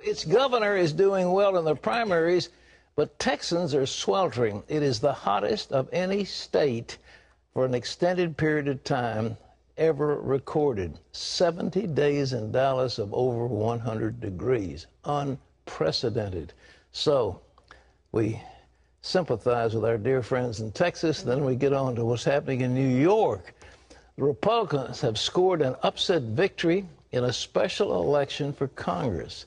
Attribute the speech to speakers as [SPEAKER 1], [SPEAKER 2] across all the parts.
[SPEAKER 1] Its governor is doing well in the primaries, but Texans are sweltering. It is the hottest of any state for an extended period of time ever recorded. 70 days in Dallas of over 100 degrees. Unprecedented. So we sympathize with our dear friends in Texas. Then we get on to what's happening in New York. The Republicans have scored an upset victory in a special election for Congress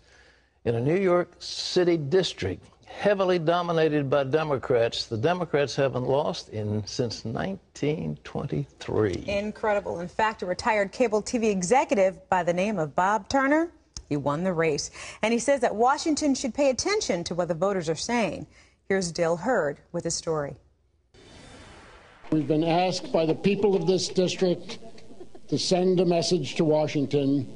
[SPEAKER 1] in a New York City district heavily dominated by Democrats. The Democrats haven't lost since 1923.
[SPEAKER 2] Incredible. In fact, a retired cable TV executive by the name of Bob Turner, he won the race. And he says that Washington should pay attention to what the voters are saying. Here's Dale Hurd with a story.
[SPEAKER 3] We've been asked by the people of this district to send a message to Washington,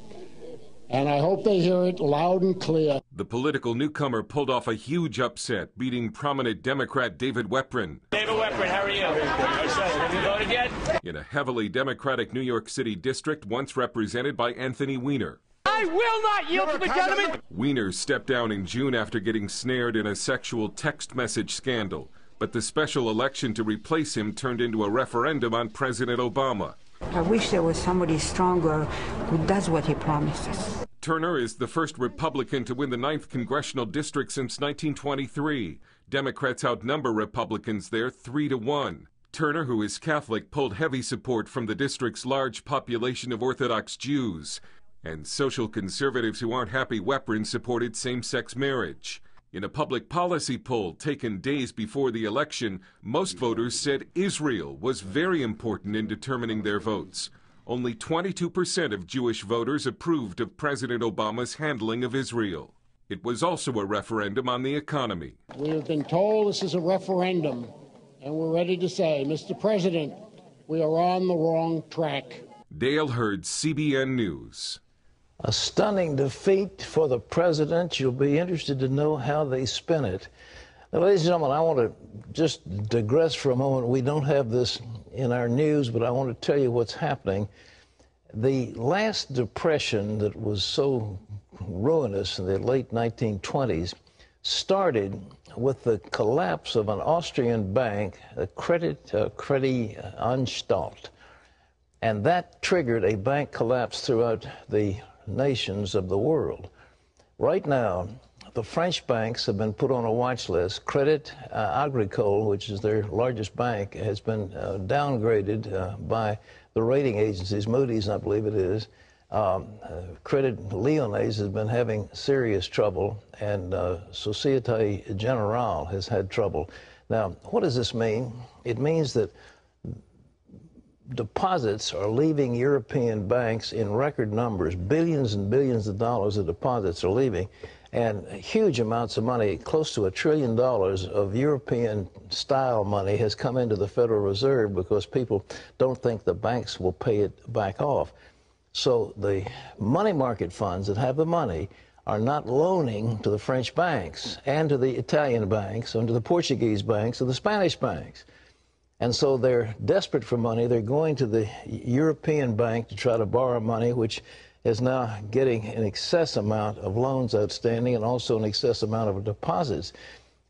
[SPEAKER 3] and I hope they hear it loud and clear.
[SPEAKER 4] The political newcomer pulled off a huge upset, beating prominent Democrat David Weprin.
[SPEAKER 5] David Weprin, how are you? Have you voted yet?
[SPEAKER 4] In a heavily Democratic New York City district once represented by Anthony Weiner.
[SPEAKER 5] I will not yield to the gentleman!
[SPEAKER 4] Weiner stepped down in June after getting snared in a sexual text message scandal. But the special election to replace him turned into a referendum on President Obama.
[SPEAKER 6] I wish there was somebody stronger who does what he promises.
[SPEAKER 4] Turner is the first Republican to win the 9th congressional district since 1923. Democrats outnumber Republicans there 3-1. Turner, who is Catholic, pulled heavy support from the district's large population of Orthodox Jews. And social conservatives who aren't happy Weprin supported same-sex marriage. In a public policy poll taken days before the election, most voters said Israel was very important in determining their votes. Only 22% of Jewish voters approved of President Obama's handling of Israel. It was also a referendum on the economy.
[SPEAKER 3] We have been told this is a referendum, and we're ready to say, Mr. President, we are on the wrong track.
[SPEAKER 4] Dale Hurd, CBN News.
[SPEAKER 1] A stunning defeat for the president. You'll be interested to know how they spin it. Now, ladies and gentlemen, I want to just digress for a moment. We don't have this in our news, but I want to tell you what's happening. The last depression that was so ruinous in the late 1920s started with the collapse of an Austrian bank, Credit Anstalt. And that triggered a bank collapse throughout the nations of the world. Right now, the French banks have been put on a watch list. Credit Agricole, which is their largest bank, has been downgraded by the rating agencies. Moody's, I believe it is. Credit Lyonnais has been having serious trouble, and Societe Generale has had trouble. Now, what does this mean? It means that deposits are leaving European banks in record numbers. Billions and billions of dollars of deposits are leaving, and huge amounts of money, close to $1 trillion of European-style money has come into the Federal Reserve because people don't think the banks will pay it back off. So the money market funds that have the money are not loaning to the French banks and to the Italian banks and to the Portuguese banks and the Spanish banks. And so they're desperate for money. They're going to the European bank to try to borrow money, which is now getting an excess amount of loans outstanding and also an excess amount of deposits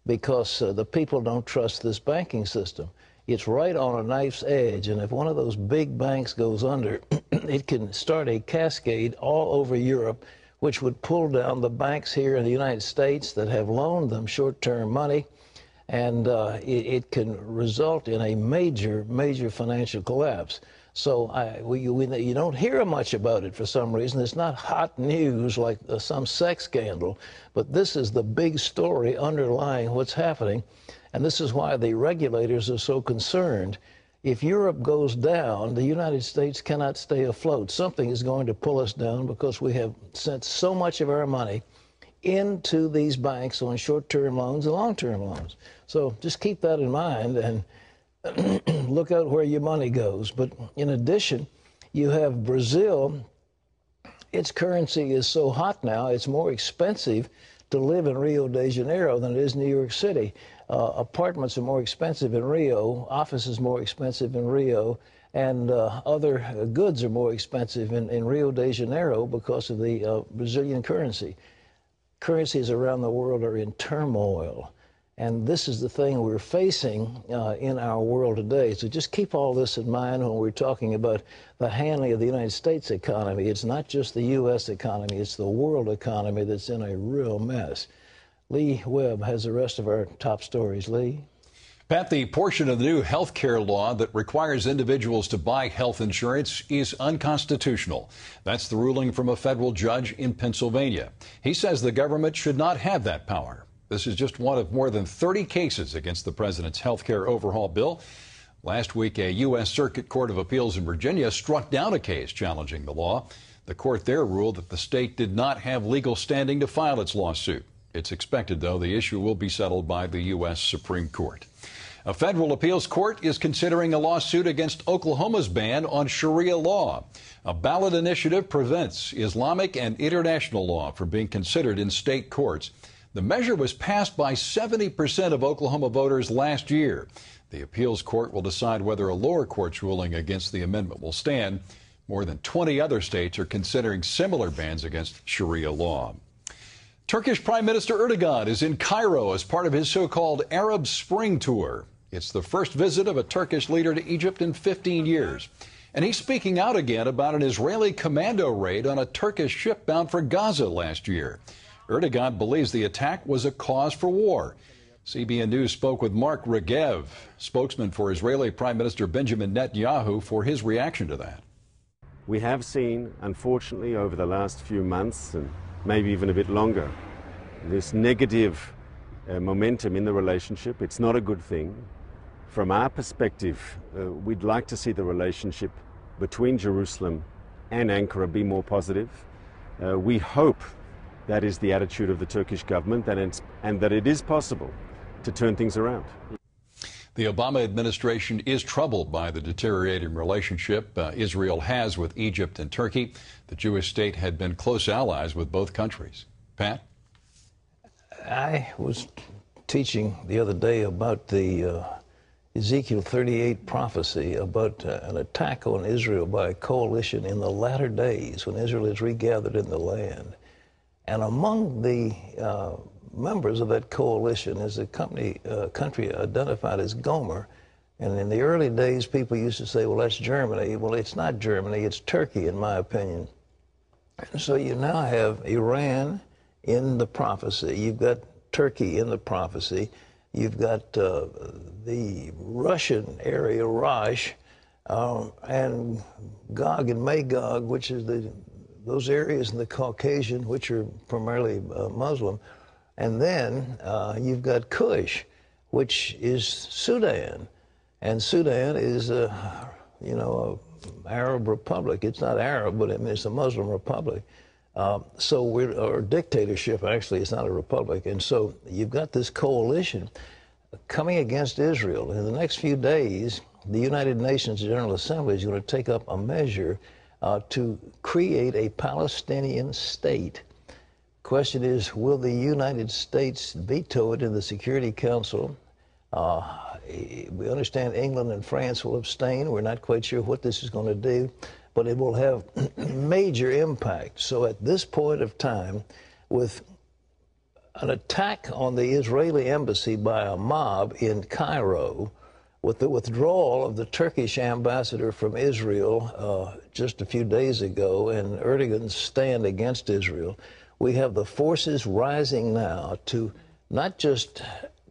[SPEAKER 1] because the people don't trust this banking system. It's right on a knife's edge, and if one of those big banks goes under, it can start a cascade all over Europe, which would pull down the banks here in the United States that have loaned them short-term money. And it can result in a major, major financial collapse. So you don't hear much about it for some reason. It's not hot news like some sex scandal, but this is the big story underlying what's happening. And this is why the regulators are so concerned. If Europe goes down, the United States cannot stay afloat. Something is going to pull us down because we have sent so much of our money into these banks on short-term loans and long-term loans. So just keep that in mind and look out where your money goes. But in addition, you have Brazil. Its currency is so hot now, it's more expensive to live in Rio de Janeiro than it is New York City. Apartments are more expensive in Rio, offices more expensive in Rio, and other goods are more expensive in Rio de Janeiro because of the Brazilian currency. currencies around the world are in turmoil. And this is the thing we're facing in our world today. So just keep all this in mind when we're talking about the handling of the United States economy. It's not just the U.S. economy, it's the world economy that's in a real mess. Lee Webb has the rest of our top stories. Lee?
[SPEAKER 7] Pat, the portion of the new health care law that requires individuals to buy health insurance is unconstitutional. That's the ruling from a federal judge in Pennsylvania. He says the government should not have that power. This is just one of more than 30 cases against the president's health care overhaul bill. Last week, a U.S. Circuit Court of Appeals in Virginia struck down a case challenging the law. The court there ruled that the state did not have legal standing to file its lawsuit. It's expected, though, the issue will be settled by the U.S. Supreme Court. A federal appeals court is considering a lawsuit against Oklahoma's ban on Sharia law. A ballot initiative prevents Islamic and international law from being considered in state courts. The measure was passed by 70% of Oklahoma voters last year. The appeals court will decide whether a lower court's ruling against the amendment will stand. More than 20 other states are considering similar bans against Sharia law. Turkish Prime Minister Erdogan is in Cairo as part of his so-called Arab Spring tour. It's the first visit of a Turkish leader to Egypt in 15 years. And he's speaking out again about an Israeli commando raid on a Turkish ship bound for Gaza last year. Erdogan believes the attack was a cause for war. CBN News spoke with Mark Regev, spokesman for Israeli Prime Minister Benjamin Netanyahu, for his reaction to that.
[SPEAKER 8] We have seen, unfortunately, over the last few months, and maybe even a bit longer, this negative momentum in the relationship. It's not a good thing. From our perspective, we'd like to see the relationship between Jerusalem and Ankara be more positive. We hope that is the attitude of the Turkish government, and that it is possible to turn things around.
[SPEAKER 7] The Obama administration is troubled by the deteriorating relationship Israel has with Egypt and Turkey. The Jewish state had been close allies with both countries. Pat?
[SPEAKER 1] I was teaching the other day about the Ezekiel 38 prophecy about an attack on Israel by a coalition in the latter days when Israel is regathered in the land. And among the members of that coalition is a country identified as Gomer. And in the early days, people used to say, well, that's Germany. Well, it's not Germany, it's Turkey, in my opinion. And so you now have Iran in the prophecy. You've got Turkey in the prophecy. You've got the Russian area, Rosh, and Gog and Magog, which is those areas in the Caucasian, which are primarily Muslim. And then you've got Kush, which is Sudan. And Sudan is, an Arab republic. It's not Arab, but it's a Muslim republic. Or dictatorship, actually. It's not a republic. And so you've got this coalition coming against Israel. In the next few days, the United Nations General Assembly is going to take up a measure to create a Palestinian state. Question is, will the United States veto it in the Security Council? We understand England and France will abstain. We're not quite sure what this is going to do, but it will have major impact. So at this point of time, with an attack on the Israeli embassy by a mob in Cairo, with the withdrawal of the Turkish ambassador from Israel just a few days ago, and Erdogan's stand against Israel, we have the forces rising now to not just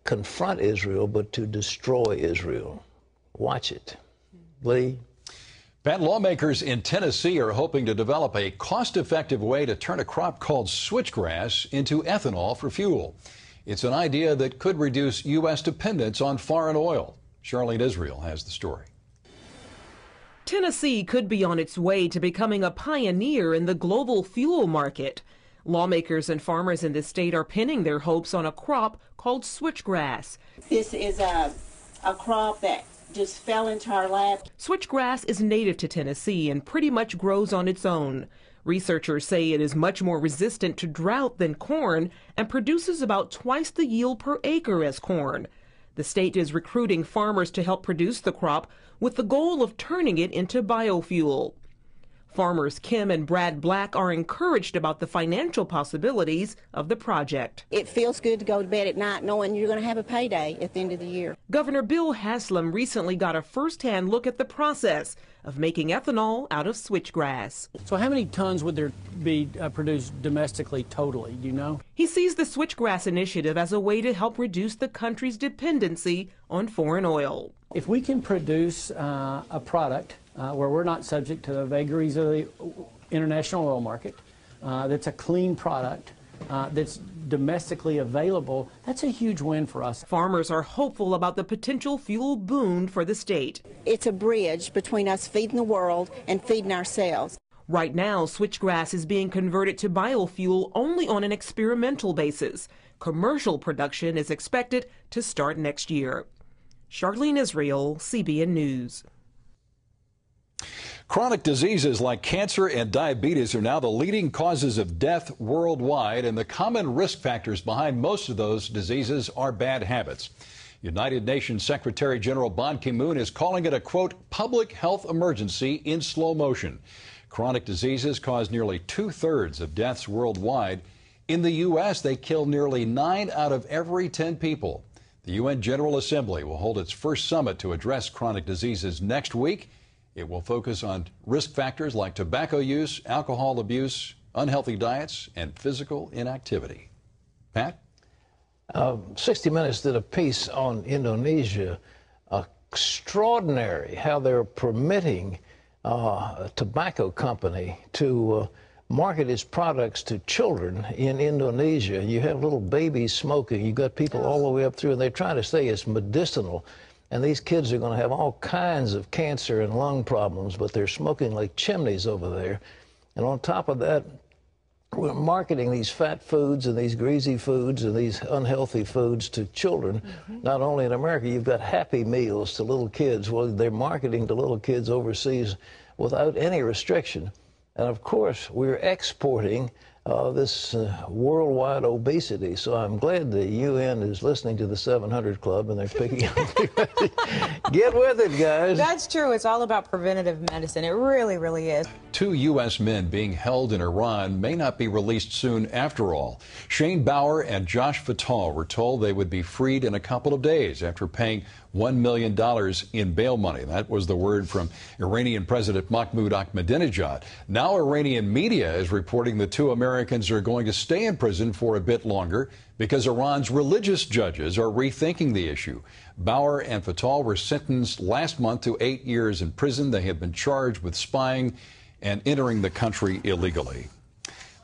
[SPEAKER 1] confront Israel, but to destroy Israel. Watch it. Lee?
[SPEAKER 7] Pat, lawmakers in Tennessee are hoping to develop a cost-effective way to turn a crop called switchgrass into ethanol for fuel. It's an idea that could reduce U.S. dependence on foreign oil. Charlene Israel has the story.
[SPEAKER 9] Tennessee could be on its way to becoming a pioneer in the global fuel market. Lawmakers and farmers in the state are pinning their hopes on a crop called switchgrass.
[SPEAKER 10] This is a crop that just fell into our lap.
[SPEAKER 9] Switchgrass is native to Tennessee and pretty much grows on its own. Researchers say it is much more resistant to drought than corn and produces about twice the yield per acre as corn. The state is recruiting farmers to help produce the crop with the goal of turning it into biofuel. Farmers Kim and Brad Black are encouraged about the financial possibilities of the project.
[SPEAKER 10] It feels good to go to bed at night knowing you're going to have a payday at the end of the year.
[SPEAKER 9] Governor Bill Haslam recently got a first-hand look at the process of making ethanol out of switchgrass.
[SPEAKER 11] So how many tons would there be produced domestically totally, do you know?
[SPEAKER 9] He sees the switchgrass initiative as a way to help reduce the country's dependency on foreign oil.
[SPEAKER 11] If we can produce a product where we're not subject to the vagaries of the international oil market, that's a clean product, that's domestically available, that's a huge win for us.
[SPEAKER 9] Farmers are hopeful about the potential fuel boon for the state.
[SPEAKER 10] It's a bridge between us feeding the world and feeding ourselves.
[SPEAKER 9] Right now, switchgrass is being converted to biofuel only on an experimental basis. Commercial production is expected to start next year. Charlene Israel, CBN News.
[SPEAKER 7] Chronic diseases like cancer and diabetes are now the leading causes of death worldwide, and the common risk factors behind most of those diseases are bad habits. United Nations Secretary General Ban Ki-moon is calling it a, quote, public health emergency in slow motion. Chronic diseases cause nearly 2/3 of deaths worldwide. In the U.S., they kill nearly 9 out of every 10 people. The UN General Assembly will hold its first summit to address chronic diseases next week. It will focus on risk factors like tobacco use, alcohol abuse, unhealthy diets, and physical inactivity. Pat?
[SPEAKER 1] 60 Minutes did a piece on Indonesia. Extraordinary how they're permitting a tobacco company to market its products to children in Indonesia. You have little babies smoking. You've got people all the way up through, and they're trying to say it's medicinal. And these kids are going to have all kinds of cancer and lung problems, but they're smoking like chimneys over there. And on top of that, we're marketing these fat foods and these greasy foods and these unhealthy foods to children. Not only in America, you've got Happy Meals to little kids. Well, they're marketing to little kids overseas without any restriction. And of course, we're exporting this worldwide obesity. So I'm glad the UN is listening to the 700 Club and they're picking up. Get with it, guys.
[SPEAKER 2] That's true. It's all about preventative medicine. It really, really is.
[SPEAKER 7] 2 U.S. men being held in Iran may not be released soon after all. Shane Bauer and Josh Fatal were told they would be freed in a couple of days after paying $1 million in bail money. That was the word from Iranian President Mahmoud Ahmadinejad. Now Iranian media is reporting the 2 Americans are going to stay in prison for a bit longer because Iran's religious judges are rethinking the issue. Bauer and Fatal were sentenced last month to 8 years in prison. They had been charged with spying and entering the country illegally.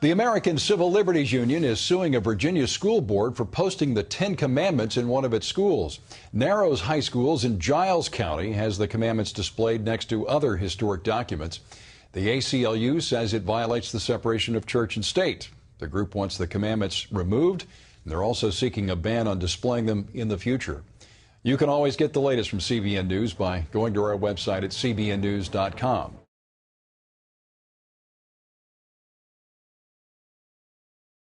[SPEAKER 7] The American Civil Liberties Union is suing a Virginia school board for posting the 10 Commandments in one of its schools. Narrows High Schools in Giles County has the commandments displayed next to other historic documents. The ACLU says it violates the separation of church and state. The group wants the commandments removed, and they're also seeking a ban on displaying them in the future. You can always get the latest from CBN News by going to our website at cbnnews.com.